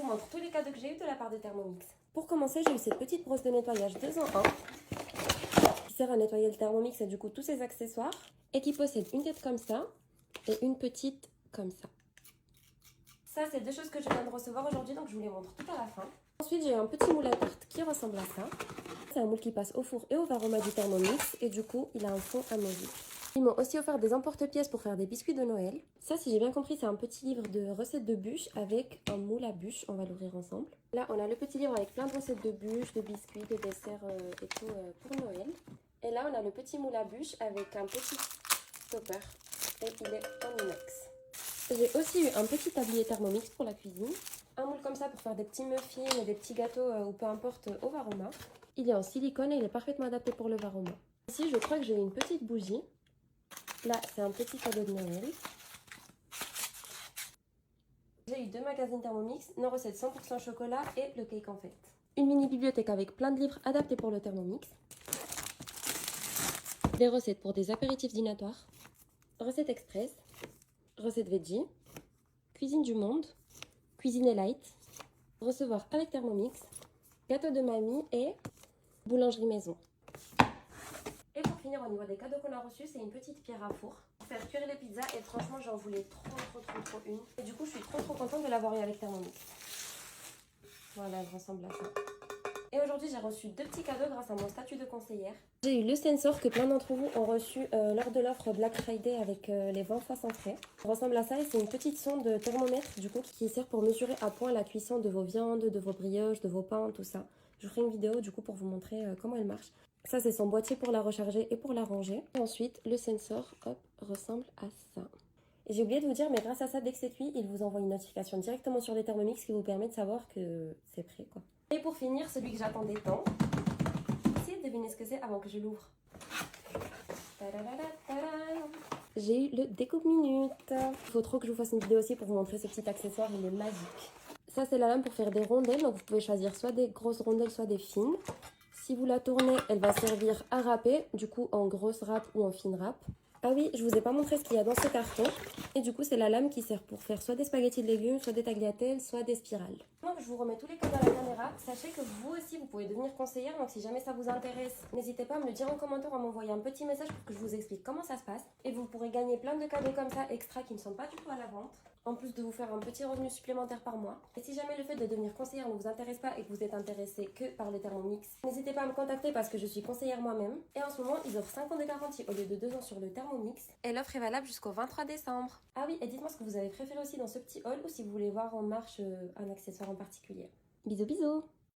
montre tous les cadeaux que j'ai eu de la part de Thermomix. Pour commencer, j'ai eu cette petite brosse de nettoyage 2 en 1 qui sert à nettoyer le Thermomix et du coup tous ses accessoires et qui possède une tête comme ça et une petite comme ça. Ça, c'est 2 choses que je viens de recevoir aujourd'hui, donc je vous les montre tout à la fin. Ensuite, j'ai un petit moule à tarte qui ressemble à ça. C'est un moule qui passe au four et au varoma du Thermomix et du coup, il a un fond amovible. Ils m'ont aussi offert des emporte-pièces pour faire des biscuits de Noël. Ça, si j'ai bien compris, c'est un petit livre de recettes de bûches avec un moule à bûches. On va l'ouvrir ensemble. Là, on a le petit livre avec plein de recettes de bûches, de biscuits, de desserts et tout pour Noël. Et là, on a le petit moule à bûches avec un petit stopper et il est en inox. J'ai aussi eu un petit tablier Thermomix pour la cuisine. Un moule comme ça pour faire des petits muffins et des petits gâteaux ou peu importe au varoma. Il est en silicone et il est parfaitement adapté pour le varoma. Ici, je crois que j'ai une petite bougie. Là, c'est un petit cadeau de Noël. J'ai eu 2 magazines Thermomix, nos recettes 100% chocolat et le cake en fait. Une mini bibliothèque avec plein de livres adaptés pour le Thermomix. Des recettes pour des apéritifs dînatoires. Recettes express. Recettes veggie. Cuisine du monde. Cuisine light. Recevoir avec Thermomix. Gâteau de mamie et boulangerie maison. Et pour finir, au niveau des cadeaux qu'on a reçus, c'est une petite pierre à four pour faire cuire les pizzas. Et franchement, j'en voulais trop une. Et du coup, je suis trop contente de l'avoir eu avec Thermomix. Voilà, elle ressemble à ça. Et aujourd'hui, j'ai reçu 2 petits cadeaux grâce à mon statut de conseillère. J'ai eu le sensor que plein d'entre vous ont reçu lors de l'offre Black Friday avec les 20 fois sans frais. Ça ressemble à ça et c'est une petite sonde thermomètre du coup qui sert pour mesurer à point la cuisson de vos viandes, de vos brioches, de vos pains, tout ça. Je ferai une vidéo du coup pour vous montrer comment elle marche. Ça, c'est son boîtier pour la recharger et pour la ranger. Et ensuite, le sensor, hop, ressemble à ça. Et j'ai oublié de vous dire, mais grâce à ça, dès que c'est cuit, il vous envoie une notification directement sur les Thermomix qui vous permet de savoir que c'est prêt, quoi. Et pour finir, celui que j'attendais tant. Essayez de deviner ce que c'est avant que je l'ouvre. J'ai eu le découpe minute. Il faut trop que je vous fasse une vidéo aussi pour vous montrer ce petit accessoire, il est magique. Ça, c'est la lame pour faire des rondelles, donc vous pouvez choisir soit des grosses rondelles, soit des fines. Si vous la tournez, elle va servir à râper, du coup en grosse râpe ou en fine râpe. Ah oui, je vous ai pas montré ce qu'il y a dans ce carton. Et du coup, c'est la lame qui sert pour faire soit des spaghettis de légumes, soit des tagliatelles, soit des spirales. Donc, je vous remets tous les cadeaux à la caméra. Sachez que vous aussi, vous pouvez devenir conseillère. Donc, si jamais ça vous intéresse, n'hésitez pas à me le dire en commentaire, à m'envoyer un petit message pour que je vous explique comment ça se passe. Et vous pourrez gagner plein de cadeaux comme ça, extra, qui ne sont pas du tout à la vente. En plus de vous faire un petit revenu supplémentaire par mois. Et si jamais le fait de devenir conseillère ne vous intéresse pas et que vous êtes intéressé que par le Thermomix, n'hésitez pas à me contacter parce que je suis conseillère moi-même. Et en ce moment, ils offrent 5 ans de garantie au lieu de 2 ans sur le Thermomix. Et l'offre est valable jusqu'au 23 décembre. Ah oui, et dites-moi ce que vous avez préféré aussi dans ce petit haul ou si vous voulez voir en marche un accessoire en particulier. Bisous bisous!